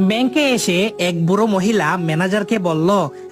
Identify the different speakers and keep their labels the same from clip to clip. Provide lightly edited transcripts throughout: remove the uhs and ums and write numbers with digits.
Speaker 1: ব্যাংকে এসে এক বুড়ো মহিলা ম্যানেজারকে বলল,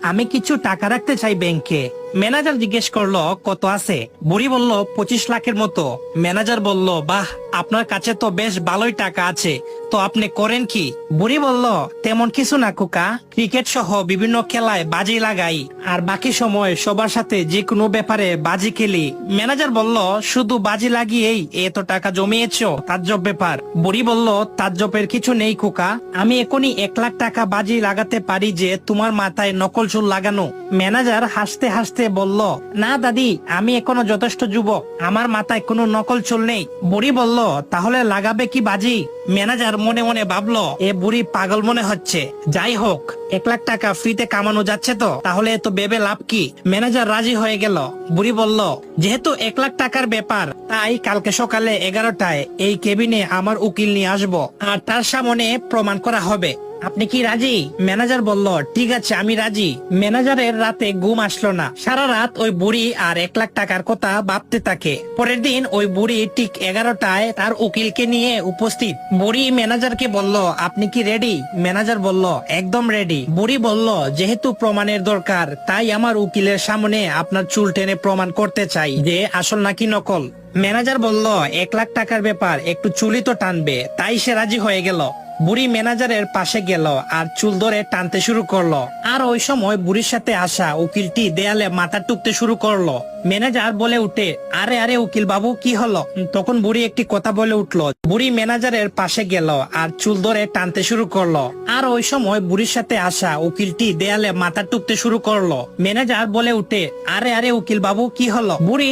Speaker 1: আমি কিছু টাকা রাখতে চাই ব্যাংকে। ম্যানেজার জিজ্ঞেস করলো, কত আছে? বুড়ি বলল, 25 লাখের মতো। ম্যানেজার বলল, বাহ, আপনার কাছে তো বেশ ভালোই টাকা আছে, তো আপনি করেন কি? বুড়ি বলল, তেমন কিছু না খোকা, ক্রিকেট সহ বিভিন্ন খেলায় বাজি লাগাই, আর বাকি সময় সবার সাথে যে কোনো ব্যাপারে বাজি খেলি। ম্যানেজার বলল, শুধু বাজি লাগিয়েই এত টাকা জমিয়েছো? তাজ্জব ব্যাপার। বুড়ি বলল, তাজ্জবের কিছু নেই খোকা, আমি এখনই 1 লাখ টাকা বাজি লাগাতে পারি যে তোমার মাথায় নকল চুল লাগানো। ম্যানেজার হাসতে হাসতে বলল, না দাদি, আমি এখনো যথেষ্ট যুবক, আমার মাথায় কোনো নকল চুল নেই। বুড়ি বলল, তাহলে লাগাবে কি বাজি? ম্যানেজার মনে মনে ভাবলো, এ বুড়ি পাগল মনে হচ্ছে। যাই হোক, 1 লাখ টাকা ফ্রিতে কামানো যাচ্ছে তো, তাহলে এত ভেবে লাভ কি? ম্যানেজার রাজি হয়ে গেল। বুড়ি বলল, যেহেতু 1 লাখ টাকার ব্যাপার, তাই কালকে সকালে 11টায় এই কেবিনে আমার উকিল নিয়ে আসবো, আর তার সামনে প্রমাণ করা হবে। আপনি কি রাজি? ম্যানেজার বলল, ঠিক আছে, আমি রাজি। ম্যানেজারের রাতে ঘুম আসলো না। সারা রাত ওই বুড়ি আর 1 লাখ টাকার কথা ভাবতে থাকে। পরের দিন ওই বুড়ি ঠিক 11টায় তার উকিলকে নিয়ে উপস্থিত। বুড়ি ম্যানেজারকে বলল, আপনি কি রেডি? ম্যানেজার বলল, একদম রেডি। বুড়ি বলল, যেহেতু প্রমাণের দরকার, তাই আমার উকিলের সামনে আপনার চুল টেনে প্রমাণ করতে চাই যে আসল নাকি নকল। ম্যানেজার বলল, 1 লাখ টাকার ব্যাপার, একটু চুলই তো টানবে। তাই সে রাজি হয়ে গেল। বুড়ি ম্যানেজারের পাশে গেল আর চুল ধরে টানতে শুরু করলো। আর ওই সময় বুড়ির সাথে আসা উকিলটি দেয়ালে মাথা টুকতে শুরু করলো। ম্যানেজার বলে উঠে, আরে আরে উকিল বাবু, কি হলো? তখন বুড়ি একটি কথা বলে উঠলো। বুড়ি ম্যানেজারের পাশে গেল আর চুল ধরে টানতে শুরু করলো। আর ওই সময় বুড়ির সাথে আসা উকিলটি দেয়ালে মাথা টুকতে শুরু করলো। ম্যানেজার বলে উঠে, আরে আরে উকিল বাবু, কি হলো? বুড়ি